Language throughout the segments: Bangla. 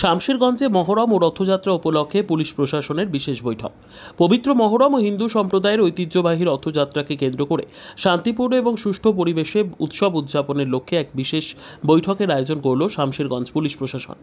শামশেরগঞ্জে মহরম ও রথযাত্রা উপলক্ষে পুলিশ প্রশাসনের বিশেষ বৈঠক। পবিত্র মহরম ও হিন্দু সম্প্রদায়ের ঐতিহ্যবাহী রথযাত্রাকে কেন্দ্র করে শান্তিপূর্ণ এবং সুষ্ঠু পরিবেশে উৎসব উদযাপনের লক্ষ্যে এক বিশেষ বৈঠকের আয়োজন করল শামশেরগঞ্জ পুলিশ প্রশাসন।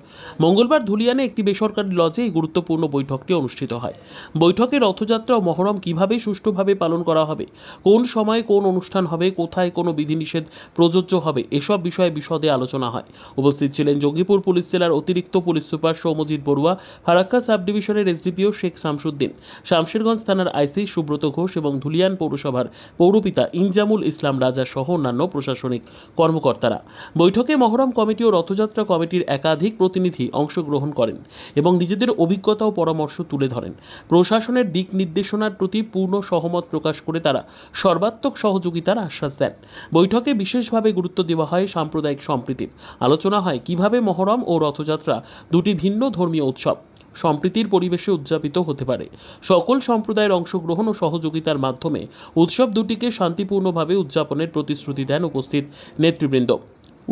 মঙ্গলবার ধুলিয়ানে একটি বেসরকারি লজে এই গুরুত্বপূর্ণ বৈঠকটি অনুষ্ঠিত হয়। বৈঠকে রথযাত্রা ও মহরম কিভাবে সুষ্ঠুভাবে পালন করা হবে, কোন সময়ে কোন অনুষ্ঠান হবে, কোথায় কোনো বিধিনিষেধ প্রযোজ্য হবে, এসব বিষয়ে বিশদে আলোচনা হয়। উপস্থিত ছিলেন জঙ্গিপুর পুলিশ জেলার অতিরিক্ত police super Soumojit Barua, Farakka sub ডিভিশনের এসডিপিও শেখ শামসুদ্দিন, শামশেরগঞ্জ থানার আইসি সুব্রত ঘোষ এবং ধুলিয়ান পৌরসভার পৌরপিতা ইনজামুল ইসলাম রাজা সহ অন্যান্য প্রশাসনিক কর্মকর্তারা। বৈঠকে মহরম কমিটি ও রথযাত্রা কমিটির একাধিক প্রতিনিধি অংশগ্রহণ করেন এবং নিজেদের অভিজ্ঞতা ও পরামর্শ তুলে ধরেন। প্রশাসনের দিক নির্দেশনার প্রতি পূর্ণ সহমত প্রকাশ করে তারা সর্বাত্মক সহযোগিতার আশ্বাস দেন। বৈঠকে বিশেষভাবে গুরুত্ব দেওয়া হয় সাম্প্রদায়িক সম্প্রীতির। আলোচনা হয় কিভাবে মহরম ও রথযাত্রা দুটি ভিন্ন ধর্মীয় উৎসব সম্প্রীতির পরিবেশে উদযাপিত হতে পারে। সকল সম্প্রদায়ের অংশগ্রহণ ও সহযোগিতার মাধ্যমে উৎসব দুটিকে শান্তিপূর্ণভাবে উদযাপনের প্রতিশ্রুতি দেন উপস্থিত নেতৃবৃন্দ।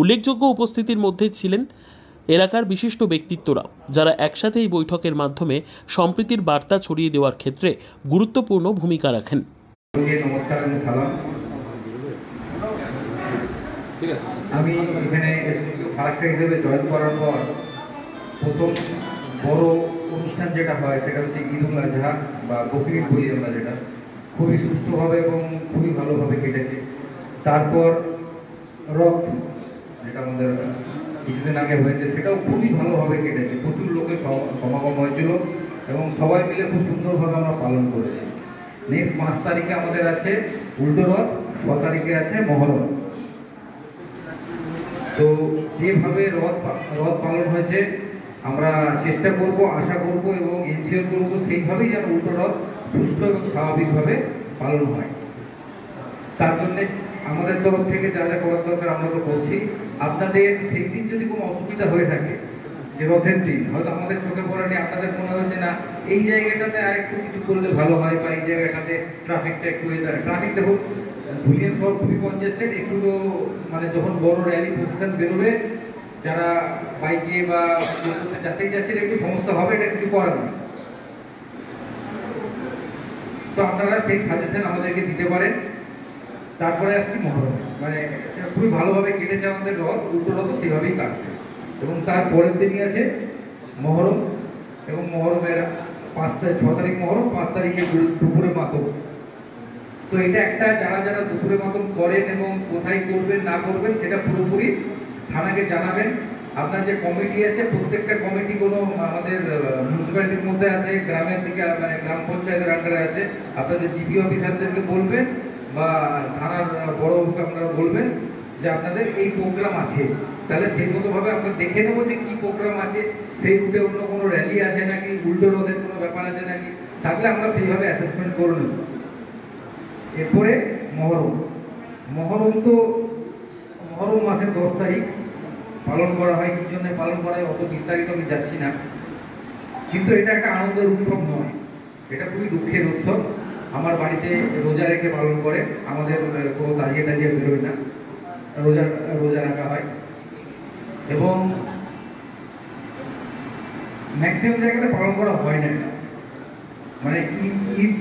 উল্লেখযোগ্য উপস্থিতির মধ্যে ছিলেন এলাকার বিশিষ্ট ব্যক্তিত্বরা, যারা একসাথে এই বৈঠকের মাধ্যমে সম্প্রীতির বার্তা ছড়িয়ে দেওয়ার ক্ষেত্রে গুরুত্বপূর্ণ ভূমিকা রাখেন। আমি এখানে ফারাক্কা হিসেবে জয়েন করার পর প্রথম বড় অনুষ্ঠান যেটা হয় সেটা হচ্ছে ঈদ উল আজহা বা বকরিদ বলি আমরা, যেটা খুবই সুষ্ঠুভাবে এবং খুবই ভালোভাবে কেটেছে। তারপর রথ, যেটা আমাদের কিছুদিন আগে হয়েছে, সেটাও খুবই ভালোভাবে কেটেছে। প্রচুর লোকের সমাগম হয়েছিল এবং সবাই মিলে খুব সুন্দরভাবে আমরা পালন করেছি। নেক্সট 5 তারিখে আমাদের আছে উল্টো রথ, 6 তারিখে আছে মহরম। তো যেভাবে রথ পালন হয়েছে আমরা চেষ্টা করব, আশা করব এবং এনশিওর করব সেইভাবেই যেন উল্টো রথ সুষ্ঠু এবং স্বাভাবিকভাবে পালন হয়। তার জন্য আমাদের তরফ থেকে যা যা করার দরকার আমরা তো করছি। আপনাদের সেই দিন যদি কোনো অসুবিধা হয়ে থাকে, যে রথের দিন হয়তো আমাদের চোখে পড়েনি, আপনাদের মনে হয়েছে না এই জায়গাটাতে আর একটু কিছু করলে ভালো হয় বা এই জায়গাটাতে ট্রাফিকটা একটু ট্রাফিক দেখুন ধুলিয়ান শহর খুবই কনজেস্টেড। একটু তো মানে যখন বড় র্যালি প্রসেশন বেরোবে, যারা বাইকে বা যাতেই যাচ্ছেন একটু সমস্যা হবে, এটা কিছু করার নেই। তো আপনারা সেই সাজেশন আমাদেরকে দিতে পারেন। তারপরে আসছি মহরম, মানে সেটা খুবই ভালোভাবে কেটেছে আমাদের রথ, উল্টো রথ সেইভাবেই কাটছে। এবং তার পরের দিনই আছে মহরম এবং মহরমের 6 তারিখ মহরম, 5 তারিখে দুপুরে মাতম। তো এটা একটা যারা যারা দুপুরে মাতম করেন এবং কোথায় করবেন না করবেন সেটা পুরোপুরি থানাকে জানাবেন। আপনার যে কমিটি আছে, প্রত্যেকটা কমিটি কোনো আমাদের মিউনিসিপ্যালিটির মধ্যে আছে, গ্রামের দিকে মানে গ্রাম পঞ্চায়েতের আন্ডারে আছে, আপনাদের জিপি অফিসারদেরকে বলবেন বা থানার বড় আপনারা বলবেন যে আপনাদের এই প্রোগ্রাম আছে। তাহলে সেই মতোভাবে আমরা দেখে নেবো যে কী প্রোগ্রাম আছে, সেই রুটে অন্য কোনো র্যালি আছে নাকি, উল্টো রথের কোনো ব্যাপার আছে নাকি, থাকলে আমরা সেইভাবে অ্যাসেসমেন্ট করে নেব। এরপরে মহরম তো মহরম মাসের 10 তারিখ পালন করা হয়। কি জন্য পালন করা হয় অত বিস্তারিত আমি যাচ্ছি না, কিন্তু এটা একটা আনন্দের উৎসব নয়, এটা খুবই দুঃখের উৎসব। আমার বাড়িতে রোজা রেখে পালন করে, আমাদের কোনো তাজিয়ে টাজিয়ে বেরোয় না, রোজা রাখা হয়। এবং ম্যাক্সিমাম জায়গাতে পালন করা হয় না, মানে ঈদ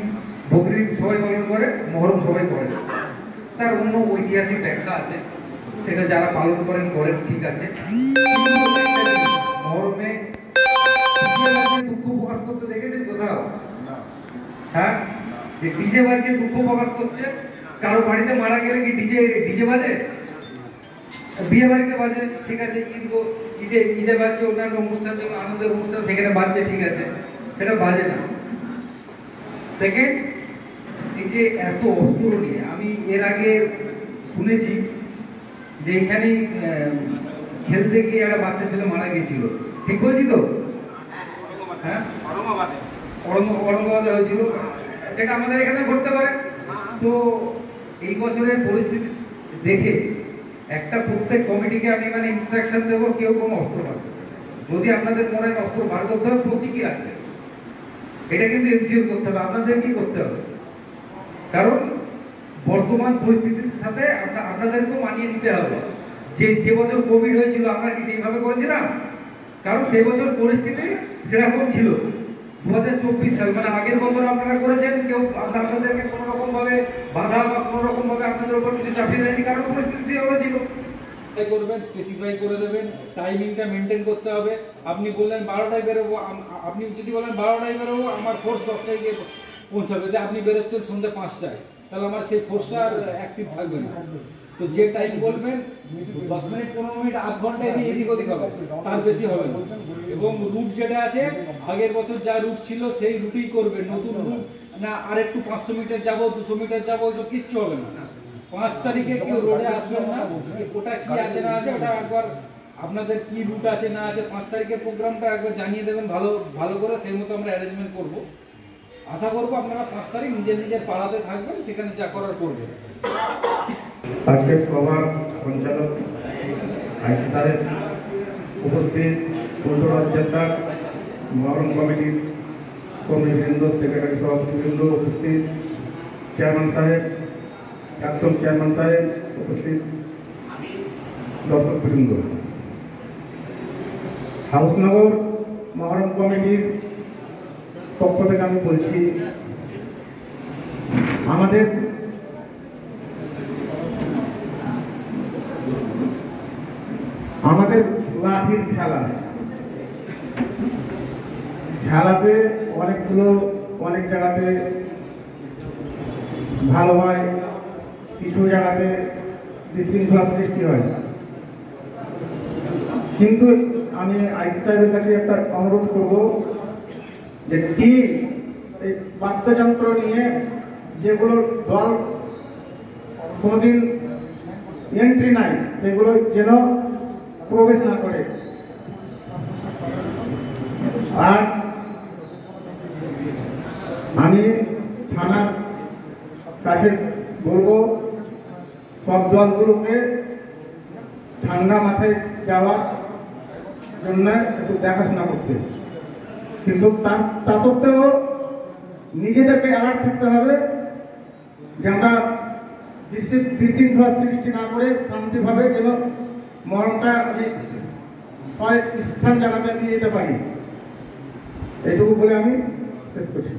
বকরিদ সবাই পালন করে, মহরম সবাই করে। তার অন্য ঐতিহাসিক ব্যাখ্যা আছে, সেটা যারা পালন করেন ঠিক আছে। মহরমে দুঃখ প্রকাশ করতে দেখেছেন কোথাও? হ্যাঁ, যে ডিজে বাজিয়ে দুঃখ প্রকাশ করছে। কারো বাড়িতে মারা গেলে কি ডিজে বাজে? বিয়ে বাড়িতে বাজে, ঠিক আছে। ঈদে বাজছে, অন্যান্য অনুষ্ঠান যেগুলো আনন্দের অনুষ্ঠান সেখানে বাজছে, ঠিক আছে, সেটা বাজে না। সেকেন্ড, এই যে এত অস্ত্র নিয়ে, আমি এর আগে শুনেছি যে এখানে খেলতে গিয়ে একটা বাচ্চা ছেলে মারা গিয়েছিল, ঠিক বলছি তো? হ্যাঁ, ঔরঙ্গাবাদে হয়েছিল, সেটা আমাদের এখানে ঘটতে পারে। তো এই বছরের পরিস্থিতি দেখে একটা প্রত্যেক কমিটিকে আমি মানে ইনস্ট্রাকশন দেবো, কেউ কোনো অস্ত্র বার করবে। যদি আপনাদের মনে হয় অস্ত্র বার করতে হবে, প্রতীকী রাখবে, এটা কিন্তু এনশিওর করতে হবে, আপনাদের কি করতে হবে। কারণ বর্তমান পরিস্থিতির সাথে আপনাদেরকেও মানিয়ে নিতে হবে। যে বছর কোভিড হয়েছিল আমরা কি সেইভাবে করেছিলাম? কারণ সেই বছর পরিস্থিতি সেরকম ছিল। 2024 সাল মানে আগের বছর আপনারা করেছেন, কেউ আপনাদেরকে কোনো রকম ভাবে বাধা বা কোনো রকম ভাবে আপনাদের উপর কিছু চাপিয়ে দেয়নি, কারণ পরিস্থিতি সেভাবে ছিল। করবেন, স্পেসিফাই করে দেবেন, টাইমিংটা মেনটেন করতে হবে। আপনি বললেন 12টায় বেরোবো, আপনি যদি বলেন 12টায় বেরোবো, আমার ফোর্স 10টায় গিয়ে পৌঁছাবে। যে আপনি বেরোচ্ছেন সন্ধ্যে 5টায়, তাহলে আমার সেই ফোর্সটা আর অ্যাক্টিভ থাকবে না। তো যে টাইম বলবেন 10 মিনিট 15 মিনিট আধ ঘন্টা এদিক ওদিক হবে, তার বেশি হবে না। এবং রুট যেটা আছে আগের বছর যা রুট ছিল সেই রুটই করবেন, নতুন রুট না আর একটু 500 মিটার যাবো 200 মিটার যাবো ওইসব কিচ্ছু হবে না। 5 তারিখে কেউ রোডে আসবেন না, ওটা কি আছে না আছে ওটা একবার আপনাদের কি রুট আছে না আছে 5 তারিখের প্রোগ্রামটা একবার জানিয়ে দেবেন ভালো করে, সেই মতো আমরা অ্যারেঞ্জমেন্ট করব। আশা করবো আপনারা 5 তারিখ নিজের পাড়াতে থাকবেন, সেখানে যা করার করবেন। আজকের সভার সঞ্চালক আইসি স্যারের উপস্থিত উল্টো রথযাত্রা মহরম কমিটির কর্মীবৃন্দ, সেক্রেটারি সভাপতিবৃন্দ উপস্থিত, চেয়ারম্যান সাহেব, প্রাক্তন চেয়ারম্যান সাহেব উপস্থিত, দর্শকবৃন্দ, হাউসনগর মহরম কমিটির পক্ষ থেকে আমি বলছি, আমাদের লাঠির খেলাতে অনেক জায়গাতে ভালো হয়, কিছু জায়গাতে বিশৃঙ্খলা সৃষ্টি হয়। কিন্তু আমি আইসি সাহেবের কাছে একটা অনুরোধ করব যে কি এই বাদ্যযন্ত্র নিয়ে যেগুলো দল কোনোদিন এন্ট্রি নাই সেগুলো যেন প্রবেশ না করে। আর আমি থানার কাছে বলবো সব দলগুলোকে ঠান্ডা মাথায় যাওয়ার জন্য একটু দেখাশোনা করতে, কিন্তু তা সত্ত্বেও নিজেদেরকে অ্যালার্ট থাকতে হবে যে আমরা বিশৃঙ্খলা সৃষ্টি না করে শান্তিভাবে যেন মরণটা আমি স্থান জায়গাতে নিয়ে যেতে পারি। এইটুকু বলে আমি শেষ করছি।